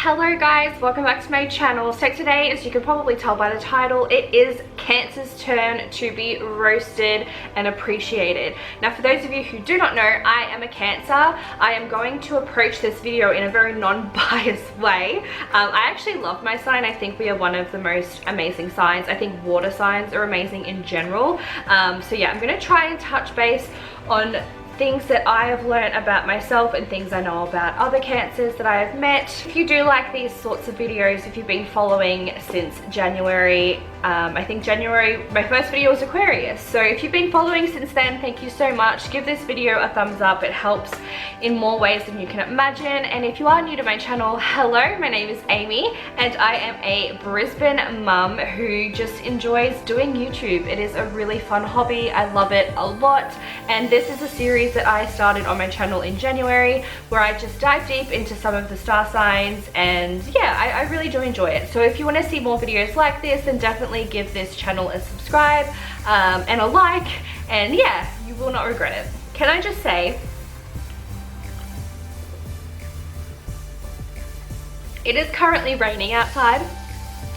Hello guys, welcome back to my channel. So today, as you can probably tell by the title, it is Cancer's turn to be roasted and appreciated. Now for those of you who do not know, I am a Cancer. I am going to approach this video in a very non-biased way. I actually love my sign. I think we are one of the most amazing signs. I think water signs are amazing in general. So yeah, I'm going to try and touch base on things that I have learned about myself and things I know about other Cancers that I have met. If you do like these sorts of videos, if you've been following since January, I think January, my first video was Aquarius. So if you've been following since then, thank you so much. Give this video a thumbs up. It helps in more ways than you can imagine. And if you are new to my channel, hello, my name is Amy and I am a Brisbane mum who just enjoys doing YouTube. It is a really fun hobby. I love it a lot. And this is a series that I started on my channel in January where I just dive deep into some of the star signs, and yeah, I really do enjoy it. So if you want to see more videos like this, then definitely give this channel a subscribe and a like, and yeah, you will not regret it. Can I just say, it is currently raining outside.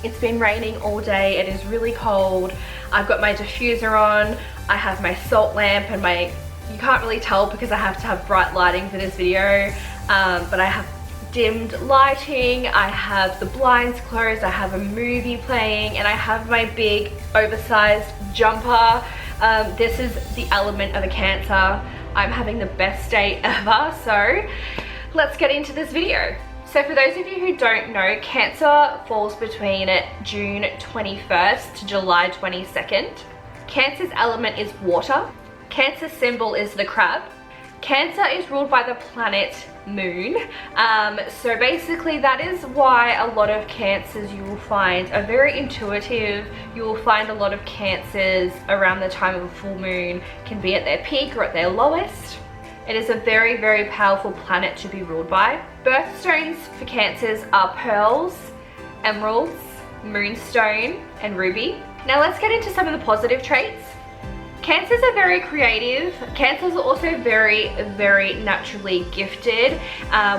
It's been raining all day. It is really cold. I've got my diffuser on. I have my salt lamp and my, you can't really tell because I have to have bright lighting for this video, but I have dimmed lighting, I have the blinds closed, I have a movie playing, and I have my big oversized jumper. This is the element of a Cancer. I'm having the best day ever, so let's get into this video. So for those of you who don't know, Cancer falls between June 21st to July 22nd. Cancer's element is water. Cancer's symbol is the crab. Cancer is ruled by the planet Moon. So basically that is why a lot of Cancers you will find are very intuitive. You will find a lot of Cancers around the time of a full moon can be at their peak or at their lowest. It is a very, very powerful planet to be ruled by. Birthstones for Cancers are pearls, emeralds, moonstone, and ruby. Now let's get into some of the positive traits. Cancers are very creative. Cancers are also very, very naturally gifted,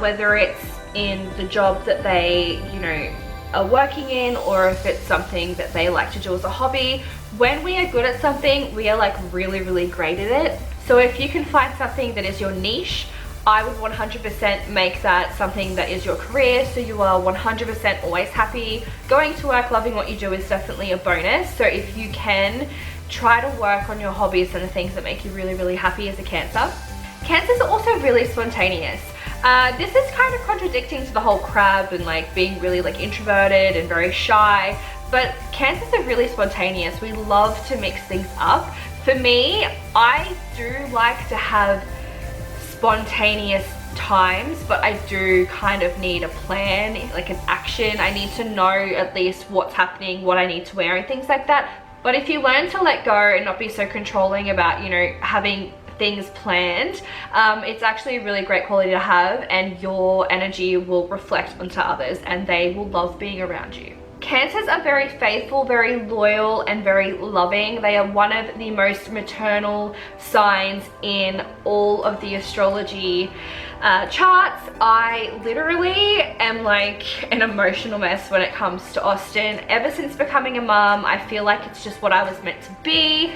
whether it's in the job that they, you know, are working in, or if it's something that they like to do as a hobby. When we are good at something, we are like really, really great at it. So if you can find something that is your niche, I would 100% make that something that is your career, so you are 100% always happy. Going to work, loving what you do is definitely a bonus. So if you can, try to work on your hobbies and the things that make you really, really happy as a Cancer. Cancers are also really spontaneous. This is kind of contradicting to the whole crab and like being really like introverted and very shy, but Cancers are really spontaneous. We love to mix things up. For me, I do like to have spontaneous times, but I do kind of need a plan, like an action. I need to know at least what's happening, what I need to wear and things like that. But if you learn to let go and not be so controlling about, you know, having things planned, it's actually a really great quality to have, and your energy will reflect onto others and they will love being around you. Cancers are very faithful, very loyal, and very loving. They are one of the most maternal signs in all of the astrology charts. I literally am like an emotional mess when it comes to Austin. Ever since becoming a mum, I feel like it's just what I was meant to be.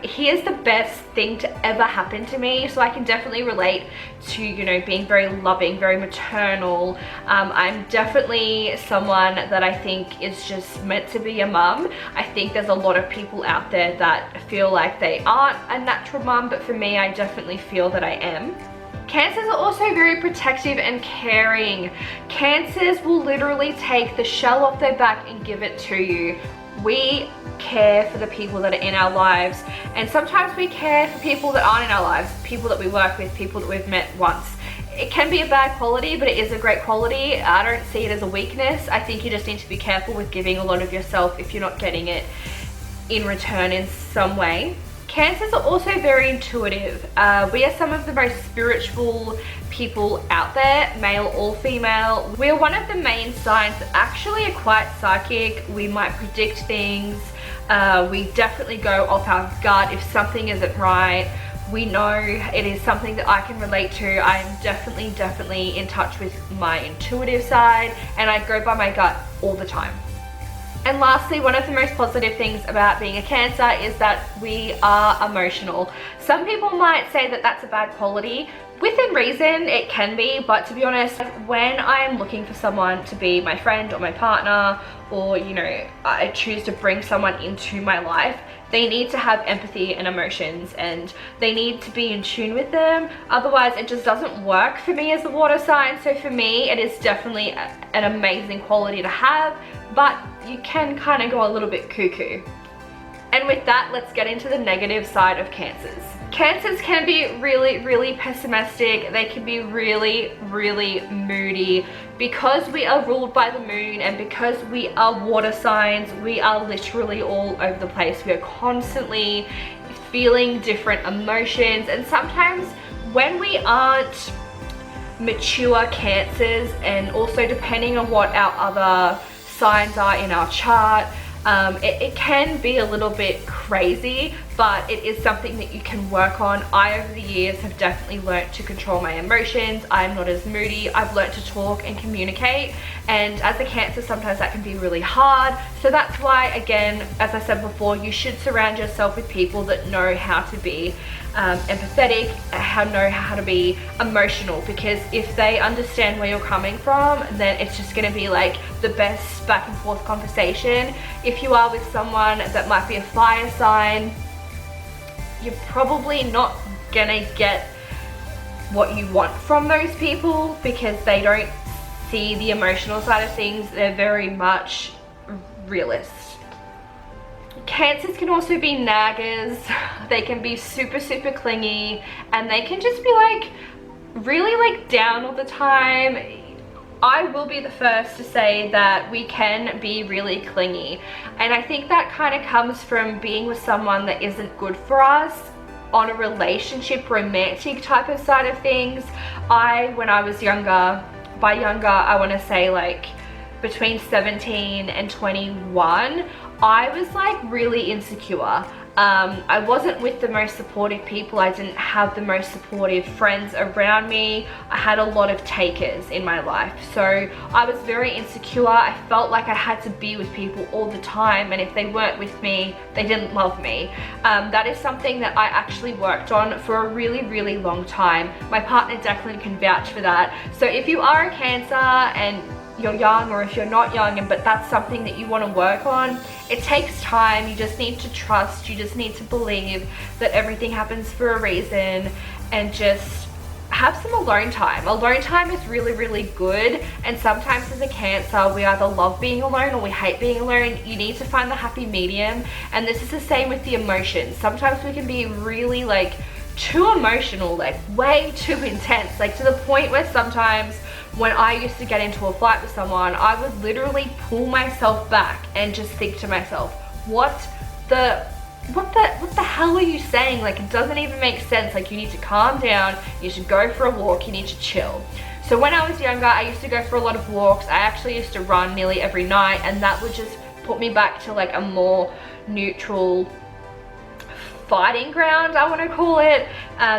He is the best thing to ever happen to me, so I can definitely relate to, you know, being very loving, very maternal. I'm definitely someone that I think is just meant to be a mum. I think there's a lot of people out there that feel like they aren't a natural mum, but for me, I definitely feel that I am. Cancers are also very protective and caring. Cancers will literally take the shell off their back and give it to you. We care for the people that are in our lives, and sometimes we care for people that aren't in our lives, people that we work with, people that we've met once. It can be a bad quality, but it is a great quality. I don't see it as a weakness. I think you just need to be careful with giving a lot of yourself if you're not getting it in return in some way. Cancers are also very intuitive. We are some of the most spiritual people out there, male or female. We're one of the main signs that actually are quite psychic. We might predict things. We definitely go off our gut if something isn't right. we know it is something that I can relate to. I'm definitely in touch with my intuitive side, and I go by my gut all the time. And lastly, one of the most positive things about being a Cancer is that we are emotional. Some people might say that that's a bad quality. Within reason, it can be, but to be honest, when I am looking for someone to be my friend or my partner, or you know, I choose to bring someone into my life, they need to have empathy and emotions, and they need to be in tune with them. Otherwise, it just doesn't work for me as a water sign. So for me, it is definitely an amazing quality to have, but you can kind of go a little bit cuckoo. And with that, let's get into the negative side of Cancers. Cancers can be really pessimistic. They can be really moody. Because we are ruled by the moon, and because we are water signs, we are literally all over the place. We are constantly feeling different emotions, and sometimes when we aren't mature Cancers, and also depending on what our other signs are in our chart, it can be a little bit crazy, but it is something that you can work on. I, over the years, have definitely learnt to control my emotions. I'm not as moody. I've learnt to talk and communicate, and as a Cancer, sometimes that can be really hard. So that's why, again, as I said before, you should surround yourself with people that know how to be empathetic, know how to be emotional, because if they understand where you're coming from, then it's just going to be like the best back and forth conversation. If you are with someone that might be a fire sign, you're probably not gonna get what you want from those people, because they don't see the emotional side of things. They're very much realist. Cancers can also be naggers. They can be super clingy, and they can just be like really like down all the time. I will be the first to say that we can be really clingy, and I think that kind of comes from being with someone that isn't good for us on a relationship, romantic type of side of things. When I was younger, by younger I want to say like between 17 and 21, I was like really insecure. I wasn't with the most supportive people. I didn't have the most supportive friends around me. I had a lot of takers in my life. So I was very insecure. I felt like I had to be with people all the time, and if they weren't with me, they didn't love me. That is something that I actually worked on for a really long time. My partner Declan can vouch for that. So if you are a Cancer and you're young, or if you're not young, but that's something that you want to work on, it takes time. You just need to trust, you just need to believe that everything happens for a reason, and just have some alone time. Alone time is really good, and sometimes as a Cancer, we either love being alone or we hate being alone. You need to find the happy medium, and this is the same with the emotions. Sometimes we can be really like too emotional, like way too intense, like to the point where sometimes when I used to get into a fight with someone, I would literally pull myself back and just think to myself, what the hell are you saying? Like, it doesn't even make sense. Like, you need to calm down, you should go for a walk, you need to chill. So when I was younger, I used to go for a lot of walks. I actually used to run nearly every night, and that would just put me back to like a more neutral fighting ground, I want to call it.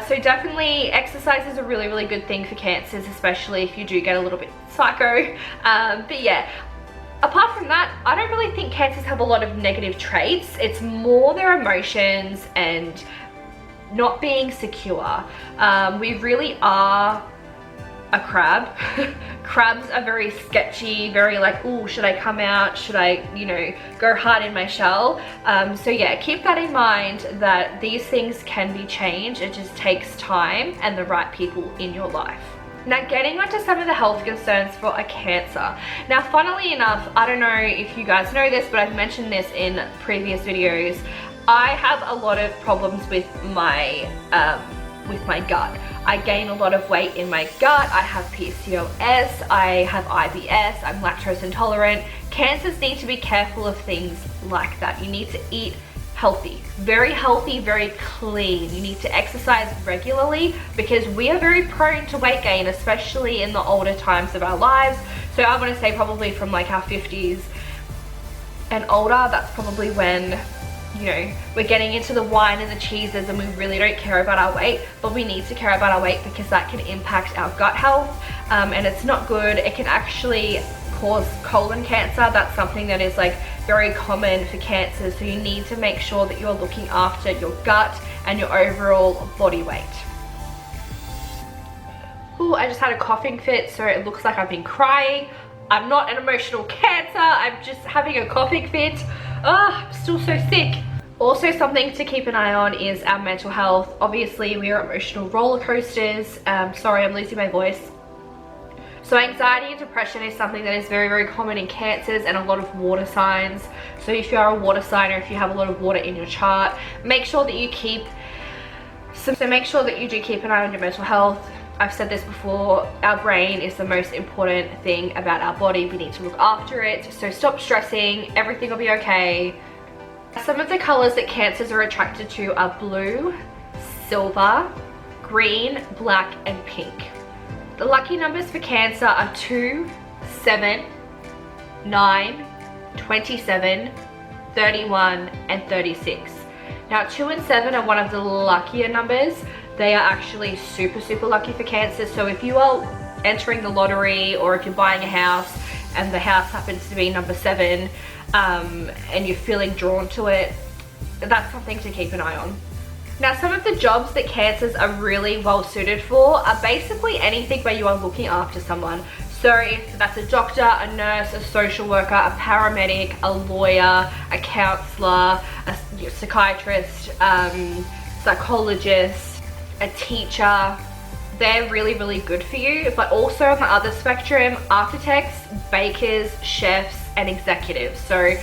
So definitely exercise is a really good thing for Cancers, especially if you do get a little bit psycho. But yeah, apart from that, I don't really think Cancers have a lot of negative traits. It's more their emotions and not being secure. We really are a crab. Crabs are very sketchy, very like, oh, should I come out? Should I, you know, go hard in my shell? So yeah, keep that in mind, that these things can be changed. It just takes time and the right people in your life. Now, getting onto some of the health concerns for a Cancer. Now, funnily enough, I don't know if you guys know this, but I've mentioned this in previous videos. I have a lot of problems with my gut. I gain a lot of weight in my gut. I have PCOS, I have IBS, I'm lactose intolerant. Cancers need to be careful of things like that. You need to eat healthy, very clean. You need to exercise regularly, because we are very prone to weight gain, especially in the older times of our lives. So I want to say probably from like our 50s and older, that's probably when you know, we're getting into the wine and the cheeses and we really don't care about our weight, but we need to care about our weight because that can impact our gut health, and it's not good. It can actually cause colon cancer. That's something that is like very common for cancers, so you need to make sure that you're looking after your gut and your overall body weight. Ooh, I just had a coughing fit, so it looks like I've been crying. I'm not an emotional cancer, I'm just having a coughing fit. I'm still so sick. Also, something to keep an eye on is our mental health. Obviously, we are emotional roller coasters. Sorry, I'm losing my voice. So anxiety and depression is something that is very, very common in cancers and a lot of water signs. So if you are a water sign, or if you have a lot of water in your chart, make sure that you keep, make sure that you do keep an eye on your mental health. I've said this before, our brain is the most important thing about our body. We need to look after it. So stop stressing, everything will be okay. Some of the colors that cancers are attracted to are blue, silver, green, black, and pink. The lucky numbers for Cancer are 2, 7, 9, 27, 31, and 36. Now 2 and 7 are one of the luckier numbers. They are actually super, super lucky for Cancer. So if you are entering the lottery, or if you're buying a house and the house happens to be number 7, and you're feeling drawn to it, that's something to keep an eye on. Now, some of the jobs that Cancers are really well suited for are basically anything where you are looking after someone. So if that's a doctor, a nurse, a social worker, a paramedic, a lawyer, a counselor, a psychiatrist, psychologist, a teacher, they're really, really good for you. But also on the other spectrum, architects, bakers, chefs, and executives. So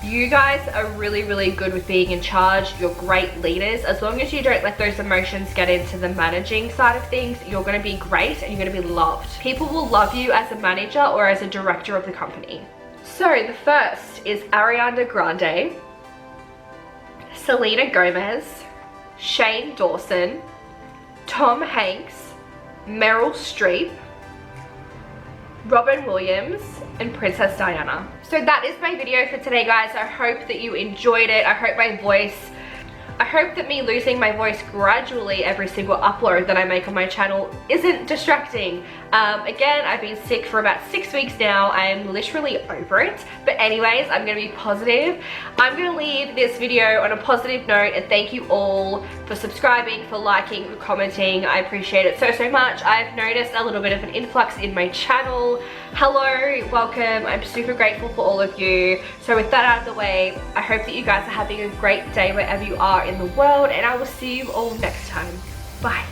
you guys are really, really good with being in charge. You're great leaders. As long as you don't let those emotions get into the managing side of things, you're going to be great and you're going to be loved. People will love you as a manager or as a director of the company. So the first is Ariana Grande, Selena Gomez, Shane Dawson, Tom Hanks, Meryl Streep, Robin Williams, and Princess Diana. So that is my video for today, guys. I hope that you enjoyed it. I hope that me losing my voice gradually every single upload that I make on my channel isn't distracting. Again, I've been sick for about 6 weeks now. I am literally over it. But anyways, I'm gonna be positive. I'm gonna leave this video on a positive note, and thank you all for subscribing, for liking, for commenting. I appreciate it so, so much. I've noticed a little bit of an influx in my channel. Hello, welcome. I'm super grateful for all of you. So with that out of the way, I hope that you guys are having a great day wherever you are in the world, and I will see you all next time. Bye.